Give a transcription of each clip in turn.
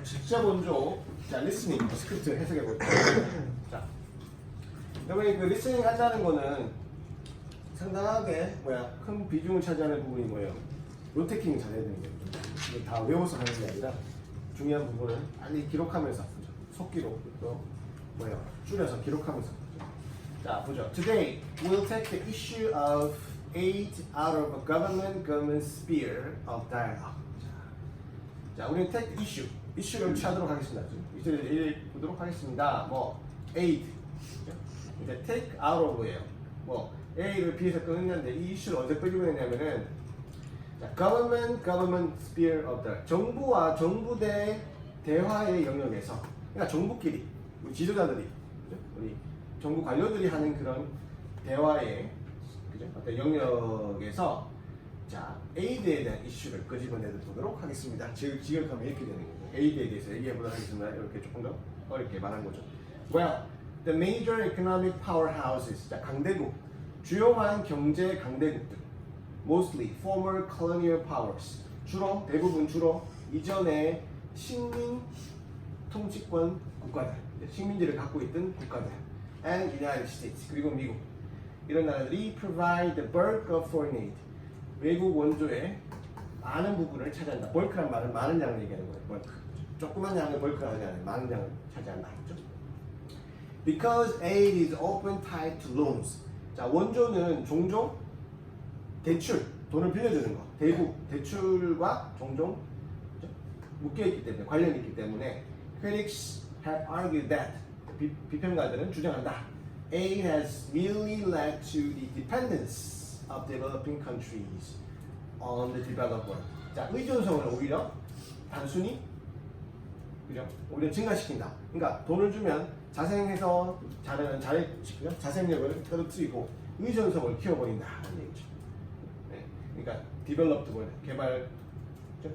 직접 원조. 자, 리스닝 스크립트 해석해 볼게요. 자, 여러분이 그 리스닝 한다는 거는 상당하게 큰 비중을 차지하는 부분이 뭐예요? 노테킹을 잘해야 되는 거죠. 이게 다 외워서 하는 게 아니라 중요한 부분은 빨리 기록하면서 속기록 또 줄여서 기록하면서. 자, 보죠. Today we'll take the issue of aid out of a government sphere of dialogue. 자, 우리는 take issue, 이슈를 취하도록 하겠습니다. 이슈를 보도록 하겠습니다. aid. 이제 take out of예요. A를 B에서 끊었는데 이 이슈를 언제 끌리고 있냐면은 자, government sphere of dialogue. 정부와 정부대 대화의 영역에서, 그러니까 정부끼리, 우리 지도자들이, 우리 정부 관료들이 하는 그런 대화의 어떤 영역에서 자, 에이드에 대한 이슈를 끄집어내 보도록 하겠습니다. 지역하면 이렇게 되는 거죠. 에이드에 대해서 얘기해 보도록 하겠습니다. 이렇게 조금 더 어렵게 말한 거죠. Well, the major economic powerhouses, 자, 강대국, 주요한 경제 강대국들, mostly former colonial powers, 대부분 주로 이전의 식민 통치권 국가들, 식민지를 갖고 있던 국가들, and United States, 그리고 미국, 이런 나라들이 provide the bulk of foreign aid, 외국 원조의 많은 부분을 차지한다. 벌크란 말은 많은 양을 얘기하는 거예요. 벌크. 조그만 양을 벌크라 하지 않아요. 많은 양을 차지한다. 그렇죠? Because aid is often tied to loans. 자, 원조는 종종 대출, 돈을 빌려주는 거, 대출과 종종 묶여있기 때문에, 관련이 있기 때문에 critics have argued that, 비평가들은 주장한다. Aid has merely led to the dependence of developing countries on the developed world. 자, 의존성을 오히려 단순히 오히려 증가시킨다. 그러니까 돈을 주면 자생해서 자생력을 떨어뜨리고 의존성을 키워버린다 하는 얘기죠. 네. 그러니까 developed world,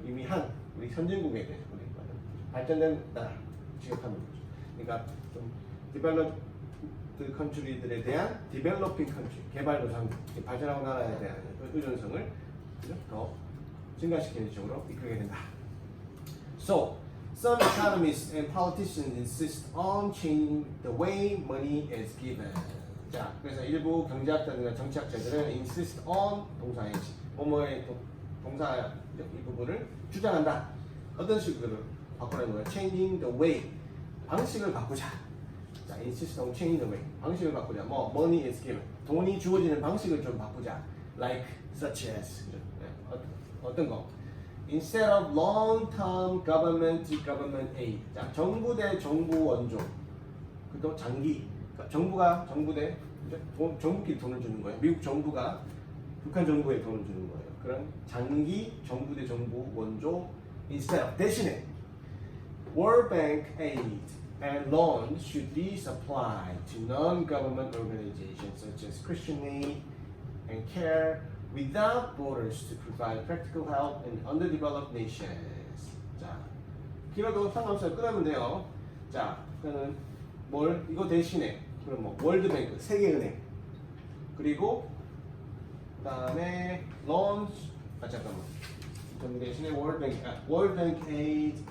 이미 우리 선진국에 대해서 발전된 나라 지역하는 거죠. 그러니까 좀 developed country들에 대한 developing country, 개발도상국, 발전하고 나라에 대한 의존성을 더 증가시키는 쪽으로 이끌게 된다. So, some economists and politicians insist on changing the way money is given. 자, 그래서 일부 경제학자들과 정치학자들은 insist on 동사의 동사 이 부분을 주장한다. 어떤 식으로 바꾸라는 거예요? Changing the way, 방식을 바꾸자. 자, insist on changing the way, 방식을 바꾸자. money is given, 돈이 주어지는 방식을 좀 바꾸자. Like, such as, 어떤 거? Instead of long-term government aid. 자, 정부 대 정부 원조. 그도 장기. 그러니까 정부끼리 돈을 주는 거예요. 미국 정부가 북한 정부에 돈을 주는 거예요. 그런 장기 정부 대 정부 원조. Instead of, 대신에 World Bank aid and loans should be supplied to non-government organizations such as Christian Aid and CARE without borders to provide practical help in underdeveloped nations. 자, 길어도 상관없어요. 끊으면 돼요. 자, 그러면 이거 대신에 그럼 월드뱅크, 세계은행, 그리고 그다음에 loans, 잠깐만. 그 대신에 월드뱅크 aid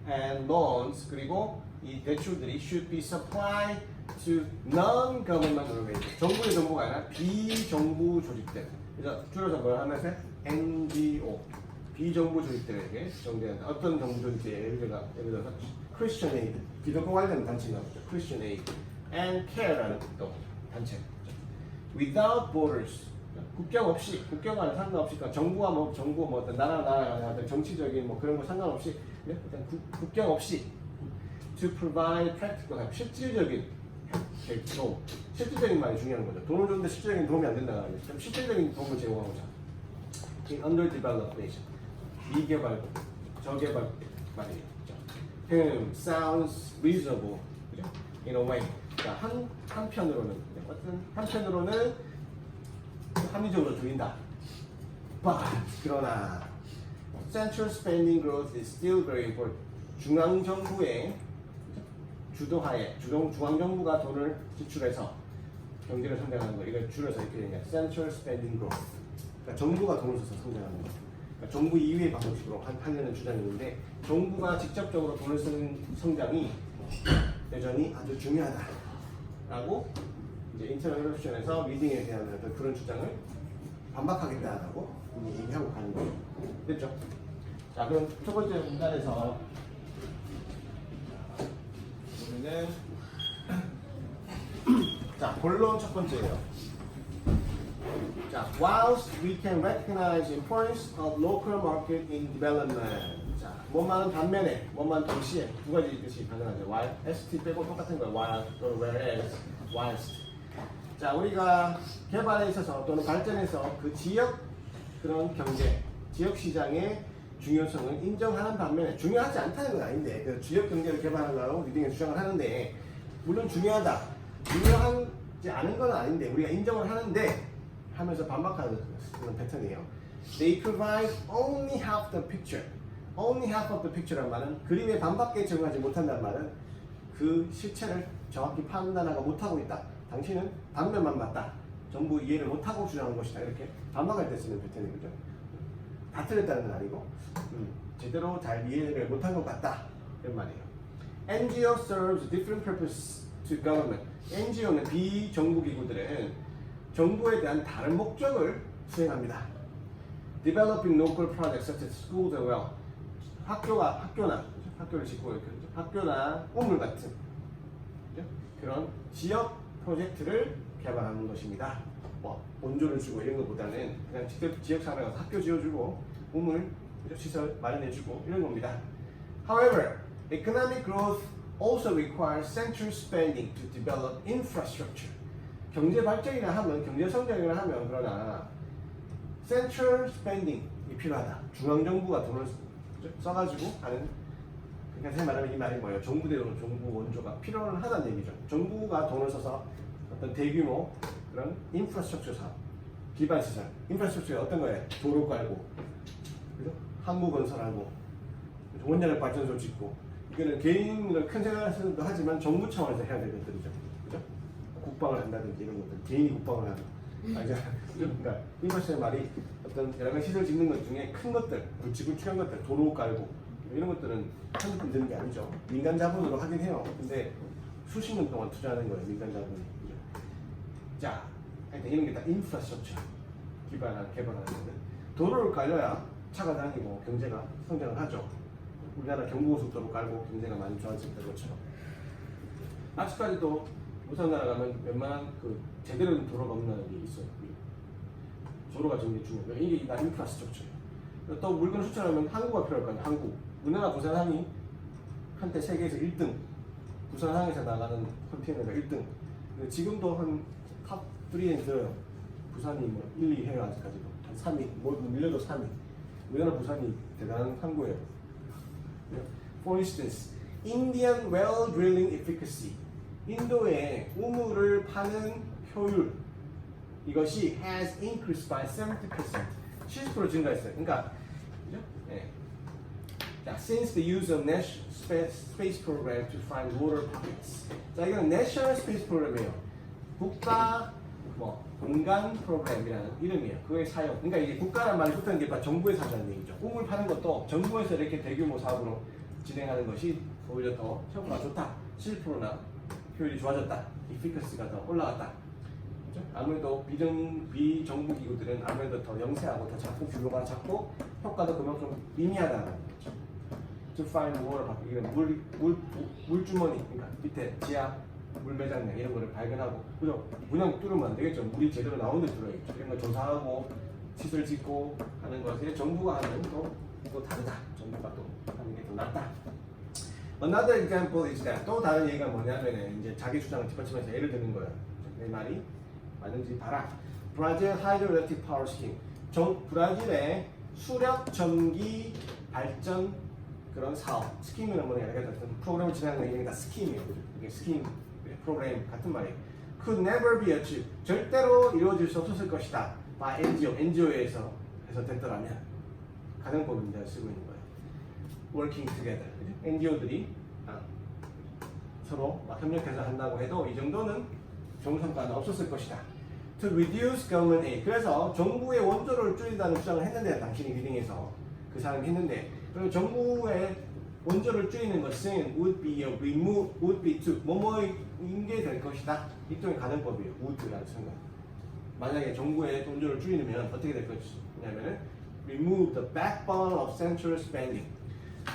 and loans, 그리고 이 대출들이 should be supplied to non-government organizations. 정부의 정부가 아니라 비정부 조직들. 그래서 줄여서 뭘 하면서 NGO, 비정부 조직들에게 정대한다. 어떤 정부 조직에 예를 들어서 Christian Aid, 기독교 관련 단체가 있죠. Christian Aid and CARE라는 또 단체. Without borders, 국경 안에 상관없이, 그러니까 정부와 어떤 나라 어떤 정치적인 그런 거 상관없이, 일단 국경 없이 to provide practical help, 실질적인 도움. 실질적인 말이 중요한 거죠. 돈을 줬는데 실질적인 도움이 안 된다. 좀 실질적인 도움을 제공하고자. In underdeveloped nation, 미개발국, 저개발국 말이에요. Sounds reasonable, in a way. 자, 한편으로는 합리적으로 들린다. But 그러나 central spending growth is still very important. 중앙 정부의 주도하에 중앙정부가 돈을 지출해서 경제를 성장하는 거, 이걸 줄여서 이렇게 얘기해요. Central spending growth. 그러니까 정부가 돈을 써서 성장하는 거. 그러니까 정부 이외의 방식으로 하려는 주장인데 정부가 직접적으로 돈을 쓰는 성장이 여전히 아주 중요하다라고 이제 인터널 헬로션에서 리딩에 대한 어떤 그런 주장을 반박하겠다라고 얘기하고 가는 거예요. 됐죠? 자, 그럼 첫 번째 문단에서 보면은 자, 본론 첫 번째예요. 자, whilst we can recognize the importance of local market in development. 자, 뭐만 반면에, 뭐만 동시에 두 가지 뜻이 가능하죠. while, st 빼고 똑같은 거예요. while 또는 whereas, whilst. 자, 우리가 개발에 있어서 또는 발전에서 그 지역 그런 경제, 지역 시장의 중요성을 인정하는 반면에 중요하지 않다는 건 아닌데 그 지역 경제를 개발하려고 리딩에 주장을 하는데 물론 중요하다, 중요하지 않은 건 아닌데 우리가 인정을 하는데 하면서 반박하는 그런 패턴이에요. They provide only half the picture. Only half of the picture란 말은 그림의 반밖에 적용하지 못한다는 말은 그 실체를 정확히 판단하고 못하고 있다. 당신은 단면만 맞다. 전부 이해를 못하고 주장한 것이다. 이렇게 반박할 때 쓰는 패턴이거죠. 다 틀렸다는 건 아니고 제대로 잘 이해를 못한 것 같다. 이런 말이에요. NGO serves different purpose to government. NGO는 비정부 기구들은 정부에 대한 다른 목적을 수행합니다. Developing local projects such as schools and well. 학교를 짓고 이렇게 학교나 우물 같은 그런 지역 프로젝트를 개발하는 것입니다. 뭐 원조를 주고 이런 것보다는 그냥 직접 지역 사회에 가서 학교 지어주고 우물 시설 마련해주고 이런 겁니다. However, economic growth also requires central spending to develop infrastructure. 경제 발전이나 하면 경제 성장이나 하면 그러나 central spending이 필요하다. 중앙 정부가 돈을 써가지고 하는 그러니까 다시 말하면 이 말이 뭐예요? 정부대로 정부 원조가 필요하다는 얘기죠. 정부가 돈을 써서 어떤 대규모 그런 인프라스트럭처 사업, 기반 시설, 인프라스트럭처가 어떤 거예요? 도로 깔고, 그죠? 항구 건설하고, 원자력 발전소 짓고, 이거는 개인으로 큰 생각을 하지만 정부 차원에서 해야 될 것들이죠, 그죠? 국방을 한다든지 이런 것들, 개인이 국방을 하는, 그러니까 인프라스트럭처 말이 어떤 여러 가지 시설 짓는 것 중에 큰 것들, 굵직굵직한 것들, 도로 깔고 이런 것들은 한두 푼 드는 게 아니죠. 민간 자본으로 하긴 해요. 근데 수십 년 동안 투자하는 거예요, 민간 자본이. 자, 하여튼 이런 게 다 인프라스트럭처 개발하는 건데 도로를 깔려야 차가 다니고 경제가 성장을 하죠. 우리나라 경부고속도로 깔고 경제가 많이 좋아졌던 것처럼 아직까지도 우선 나라 가면 웬만한 그 제대로 된 도로가 없는 나라들이 있어요. 도로가 정말 중요해요. 이게 다 인프라스트럭처예요. 또 물건을 수출하면 항구가 필요할 거 아니에요. 항구. 우리나라 부산항이 한때 세계에서 1등, 부산항에서 나가는 컨테이너가 1등. 지금도 한 탑 3에 들어요. 부산이 뭐 1, 2 해요. 아직까지도 한 3위, 뭐 밀려도 3위. 우리나라 부산이 대단한 항구예요. For instance, Indian well drilling efficacy. 인도의 우물을 파는 효율 이것이 has increased by 70%. 70% 증가했어요. 그러니까 그죠? 네. 자, since the use of National Space Program to find water pockets. 자, 이건 National Space Program이에요. 국가 뭐 공간 프로그램이라는 이름이에요. 그거의 사용. 그러니까 이게 국가란 말이 붙는 게 정부에서 하자는 얘기죠. 우물 파는 것도 정부에서 이렇게 대규모 사업으로 진행하는 것이 오히려 더 효과가 좋다. 7%나 효율이 좋아졌다. efficacy가 더 올라갔다. 그렇죠? 아무래도 비정부 기구들은 아무래도 더 영세하고 더 작고 규모가 작고 효과도 그만큼 미미하다는 거죠. To find water bucket. 이건 물주머니. 그러니까 밑에 지하 물 매장량 이런 거를 발견하고 그냥 뚫으면 안 되겠죠. 물이 제대로 나오는 데 뚫어야겠죠. 이런 거 조사하고 시설 짓고 하는 것에 정부가 하는 또 다르다. 정부가 또 하는 게 더 낫다. Another example is that 또 다른 얘기가 뭐냐면 이제 자기 주장을 뒷받침해서 예를 드는 거예요. 내 말이 맞는지 봐라. Brazil Hydroelectric Power Scheme. 브라질의 수력 전기 발전 그런 사업. 스킴이라는 뭐냐 이렇게 프로그램을 진행하는 거 이게 다 스킴이에요. 그죠? 이게 스킴 프로그램 같은 말이에요. Could never be achieved. 절대로 이루어질 수 없었을 것이다. by NGO에서 해서 됐더라면 가정법을 이제 쓰고 있는 거예요. Working together. NGO들이 서로 막 협력해서 한다고 해도 이 정도는 좋은 성과는 없었을 것이다. To reduce government aid. 그래서 정부의 원조를 줄이다는 주장을 했는데 당신이 리딩에서 그 사람이 했는데, 그럼 정부의 원조를 줄이는 것은 would be to 뭐뭐인 게 될 것이다. 일종의 가정법이에요. would라는 순간. 만약에 정부의 원조를 줄이면 어떻게 될 것이냐면은 remove the backbone of central spending.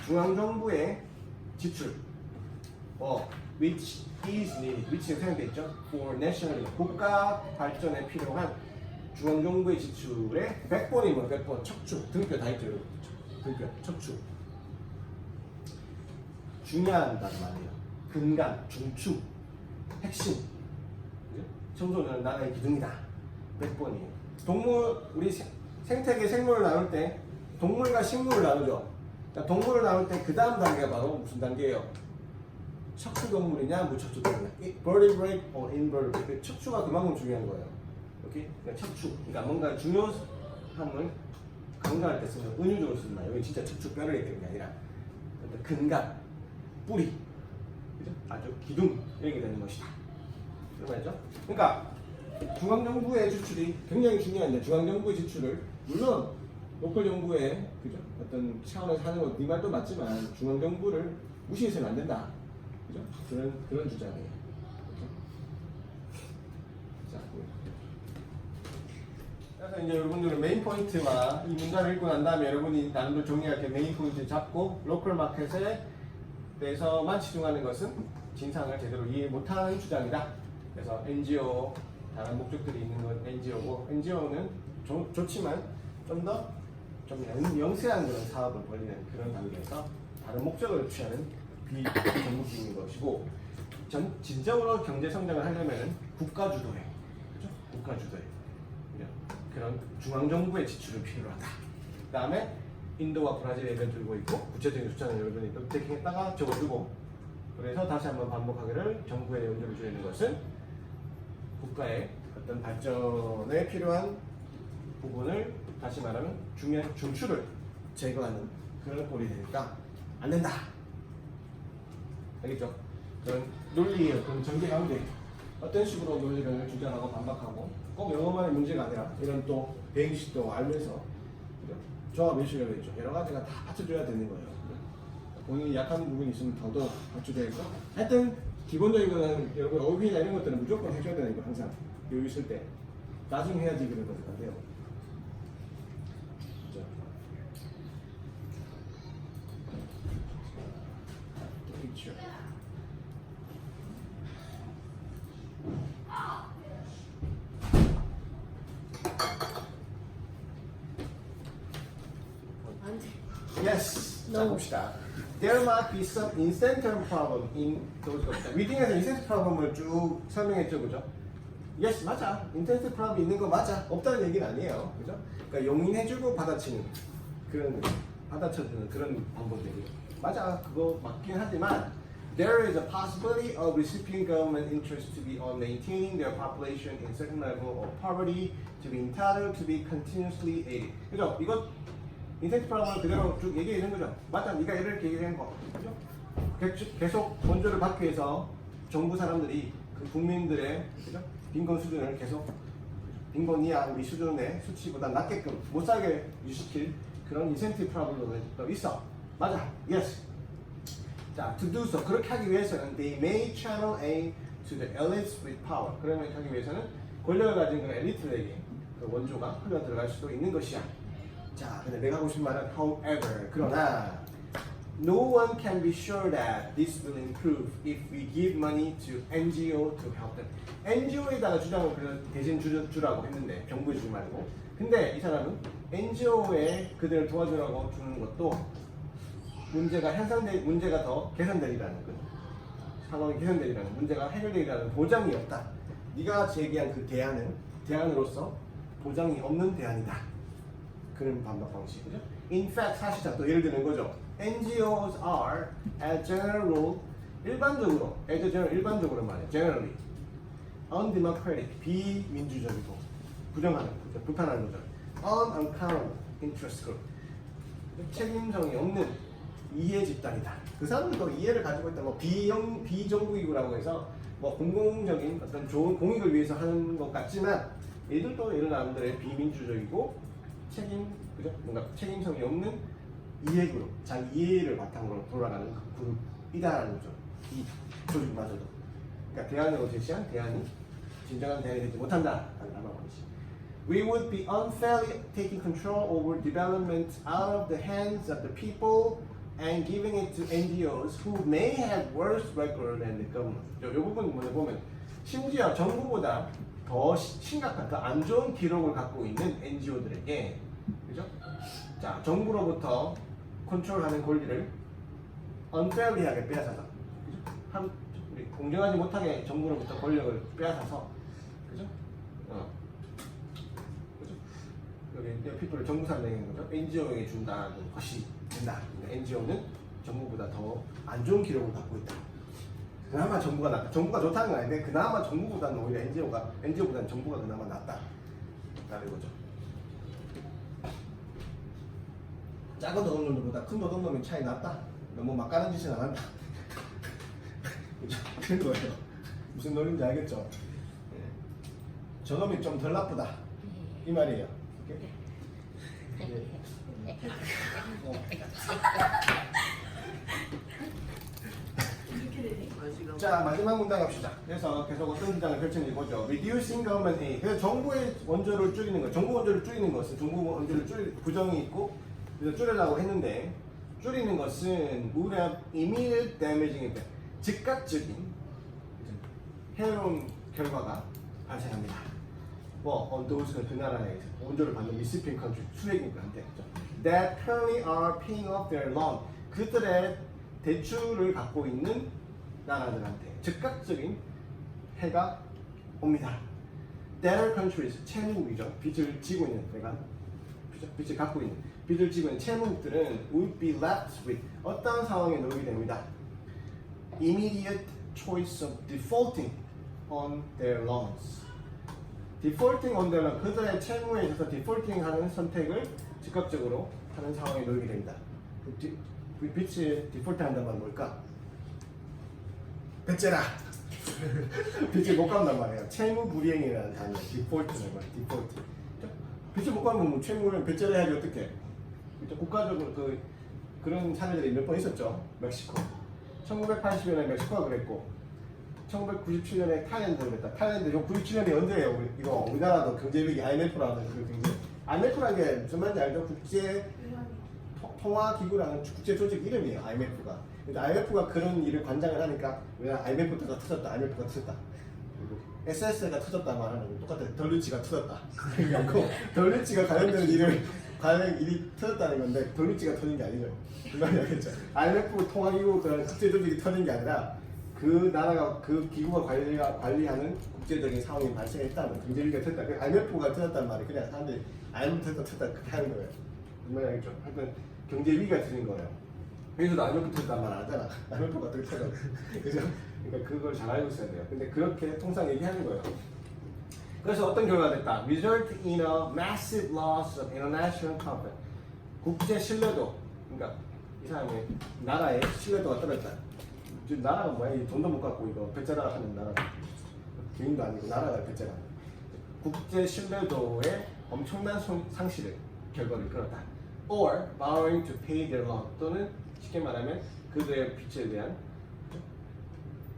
중앙정부의 지출, which is needed, which는 사용되어 있죠. for national, 국가 발전에 필요한 중앙정부의 지출의 백본이면 백본, 척추, 등뼈 다 있죠. 등뼈, 척추. 중요하다는 말이에요. 근간, 중추, 핵심. 청소년은 나라의 기둥이다. 백본이에요. 우리 생태계 생물을 나눌 때 동물과 식물을 나누죠. 그러니까 동물을 나눌 때 그 다음 단계가 바로 무슨 단계예요? 척추동물이냐, 무척추동물이냐. vertebrate or invertebrate. 척추가 그만큼 중요한 거예요. 오케이? 그러니까 척추. 그러니까 뭔가 중요함을 강조할 때 쓰면 은유적으로 쓰는 말. 여기 진짜 척추 뼈를 얘기하는 게 아니라 근간, 뿌리, 그죠? 아주 기둥 이렇게 되는 것이다. 그런 말이죠. 그러니까 중앙정부의 지출이 굉장히 중요한데 중앙정부의 지출을 물론 로컬 정부의 그죠? 어떤 차원에서 하는 거 네 말도 맞지만 중앙정부를 무시해서는 안 된다. 그죠? 그런 주장이에요. 그죠? 자, 그래서 이제 여러분들은 메인 포인트와 이 문장을 읽고 난 다음에 여러분이 나름대로 정리할 게 메인 포인트 잡고 로컬 마켓에 대해서만 치중하는 것은 진상을 제대로 이해 못하는 주장이다. 그래서 NGO 다른 목적들이 있는 건 NGO고 NGO는 좋지만 좀 더 영세한 그런 사업을 벌이는 그런 단계에서 다른 목적을 취하는 비정부적인 것이고 진정으로 경제 성장을 하려면 국가 주도에 그죠? 국가 주도에 그런 중앙 정부의 지출이 필요하다. 그다음에 인도와 브라질 예를 들고 있고 구체적인 숫자는 여러분이 노트테킹했다가 적어두고 그래서 다시 한번 반복하기를 정부의 연주를 줄이는 것은 국가의 어떤 발전에 필요한 부분을 다시 말하면 중요한 중추를 제거하는 그런 꼴이 되니까 안 된다. 알겠죠? 그런 논리의 어떤 전개 가운데 어떤 식으로 논리를 주장하고 반박하고 꼭 영어만의 문제가 아니라 이런 또 배경식도 알면서 조합 예술이라고 했죠. 여러 가지가 다 받쳐줘야 되는 거예요. 본인이 약한 부분이 있으면 더더욱 받쳐줘야 되고 하여튼 기본적인 거는 여러분 어휘나 이런 것들은 무조건 해줘야 되는 거 항상 여유 있을 때 나중에 해야지 그런 것들 안 돼요. Picture. Yes. 자 봅시다. There might be some incentive problem in those 겁니다. 리딩에서 incentive problem을 쭉 설명했죠, 그죠? Yes, 맞아. incentive problem 있는 거 맞아. 없다는 얘기는 아니에요, 그죠? 그러니까 용인해주고 받아치는 그런 받아쳐주는 그런 방법들이 맞아. 그거 맞긴 하지만 there is a possibility of recipient government interest to be on maintaining their population in certain level of poverty to be entitled to be continuously aided. 그죠? 이거 인센티브 프로그램을 그대로 쭉 얘기해 주는 거죠. 맞아, 네가 이렇게 얘기한 거, 그죠? 계속 원조를 받기 위해서 정부 사람들이 그 국민들의 그죠? 빈곤 수준을 계속 빈곤이야 우리 수준의 수치보다 낮게끔 못 살게 유지시킬 그런 인센티브 프로그램도 있어. 맞아, yes. 자, to do so 그렇게 하기 위해서는 they may channel aid to the elites with power. 그러면 하기 위해서는 권력을 가진 그 엘리트에게 그 원조가 흘러 들어갈 수도 있는 것이야. 자, 근데 내가 하고 싶은 말은 however, 그러나 no one can be sure that this will improve if we give money to NGO to help them. NGO에다가 주장을 대신 주라고 했는데 정부에 주지 말고. 근데 이 사람은 NGO에 그들을 도와주라고 주는 것도 문제가 더 개선되리라는 거죠. 상황이 개선되리라는 문제가 해결되리라는 보장이 없다. 네가 제기한 그 대안으로서 보장이 없는 대안이다. 그런 반박 방식이죠. In fact, 사실상 또 예를 드는 거죠. NGOs are, as general rule, 일반적으로 말해, generally, undemocratic, 비민주적이고, 부정하는, 불편하는 거죠. Unaccountable interest group, 책임성이 없는 이해 집단이다. 그 사람들도 이해를 가지고 있다. 뭐 비정부기구라고 해서 뭐 공공적인 어떤 좋은 공익을 위해서 하는 것 같지만, 얘들도 이런 사람들의 비민주적이고. 그죠? 뭔가 책임성이 없는 이해그룹, 자기 이해를 바탕으로 돌아가는 그 그룹이다라는 거죠. 이 조직마저도. 그러니까 대안으로 제시한 대안이 진정한 대안이 되지 못한다. We would be unfairly taking control over development out of the hands of the people and giving it to NGOs who may have worse record than the government. 이 부분 보면 심지어 정부보다 더 심각한, 더 안 좋은 기록을 갖고 있는 NGO들에게, 그죠? 자, 정부로부터 컨트롤하는 권리를 unfairly하게 빼앗아서, 그죠? 우리 공정하지 못하게 정부로부터 권력을 빼앗아서, 그죠? 그죠? 여기 피플을 정부사를 내는 거죠. NGO에게 준다는 것이 된다. NGO는 정부보다 더 안 좋은 기록을 갖고 있다. 그나마 정부가 낫다. 정부가 좋다는 건 아닌데 그나마 정부보다는 오히려 NGO보다는 정부가 그나마 낫다. 라는 거죠. 작은 노동놈들보다 큰 노동놈이 차이 났다. 너무 막가는 짓은 안 한다. 그런 거예요. 무슨 논리인지 알겠죠? 네. 저놈이 좀 덜 나쁘다. 이 말이에요. 네. 자, 마지막 문장 갑시다. 그래서 계속 어떤 문장을 펼치는지 보죠. Reducing government aid. 그래서 정부의 원조를 줄이는 것, 정부 원조를 줄이는 것은 정부 원조를 부정이 있고 그래서 줄이려고 했는데 줄이는 것은 would have immediate damaging effect. 즉각적인 해로운 결과가 발생합니다. on those 그 나라에 원조를 받는 recipients country 수혜국한테 that currently are paying off their loan. 그들의 대출을 갖고 있는 나라들한테 즉각적인 해가 옵니다. Debtor countries, 채무국이죠. 빚을 지고 있는 내가 빚을 갖고 있는 빚을 지고 있는 채무국들은 would be left with 어떤 상황에 놓이게 됩니다. Immediate choice of defaulting on their loans. Defaulting on their loans, 그들의 채무에 있어서 defaulting하는 선택을 즉각적으로 하는 상황에 놓이게 됩니다. 빚을 디폴트한다는 말 뭘까? 배째라. 빚을 못 갚는단 말이에요. 채무 불이행이라는 단어, 디폴트는 말, 디폴트. 빚을 못 갚으면 뭐 채무를 배째라 해야지 어떻게? 국가적으로 그런 사례들이 몇 번 있었죠. 멕시코. 1980년에 멕시코가 그랬고, 1997년에 타일랜드가 그랬다. 타일랜드, 97년이 언제예요? 이거 우리나라도 경제위기 IMF라는 그 경제. IMF라는 게 무슨 말인지 알죠? 국제 통화기구라는 국제 조직 이름이에요. IMF가. 근데 IMF가 그런 일을 관장을 하니까 왜 IMF가 터졌다, IMF가 터졌다. 그리고 SS가 터졌다 말하는 거 똑같아. 덜리치가 터졌다. 그러니까 덜리치가 관련되는 일이 터졌다는 건데 덜리치가 터진 게 아니죠. 그 말이 알겠죠? IMF 통화기구 그런 국제 조직이 터진 게 아니라 그 나라가 그 기구가 관리하는 국제적인 상황이 발생했다는 경제위기가 터졌다. IMF가 터졌다는 말이 그냥 사람들이 IMF 터졌다 그렇게 하는 거예요. 그 말이 알겠죠? 하여튼 경제 위기가 터진 거예요. 여기서도 IMF 터졌단 말 안 하잖아. IMF가 어떻게 터져? 그죠? 그러니까 그걸 잘 알고 있어야 돼요. 근데 그렇게 통상 얘기하는 거예요. 그래서 어떤 결과가 됐다? Result in a massive loss of international confidence. 국제 신뢰도, 그러니까 이 사람의 나라의 신뢰도가 떨어졌다. 지금 나라가 뭐야? 돈도 못 갖고 이거 배째라 하는 나라. 개인도 아니고 나라가 배째라. 국제 신뢰도의 엄청난 상실을 결과를 끌었다. Or borrowing to pay their loan. 또는 쉽게 말하면 그들의 빚에 대한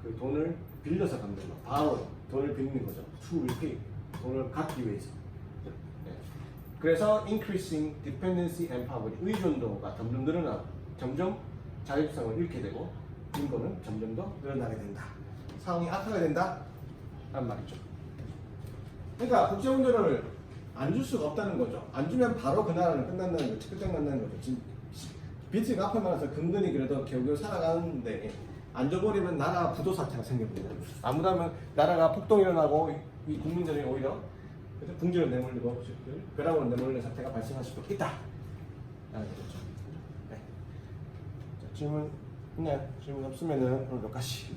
그 돈을 빌려서 갚는 거. borrow, 돈을 빌리는 거죠. To repay, 돈을 갚기 위해서. 네. 그래서 increasing dependency and poverty. 의존도가 점점 늘어나고 점점 자율성을 잃게 되고 인권은 점점 더 늘어나게 된다. 상황이 악화가 된다. 라는 말이죠. 그러니까 국제 원조를 안 줄 수가 없다는 거죠. 안 주면 바로 그 나라는 끝난다는 거죠. 끝장난다는 거죠. 지금 빚이 갚아면서 근근히 그래도 겨우겨우 살아가는데 안 줘버리면 나라 부도 사태가 생겨버린다. 아무도 하면 나라가 폭동이 일어나고 이 국민들이 오히려 궁지를 내몰리고 벼락으로 내몰리는 사태가 발생할 수도 있다. 라는 거죠. 네. 자, 질문 있나요? 질문 없으면은 오늘 몇 가지.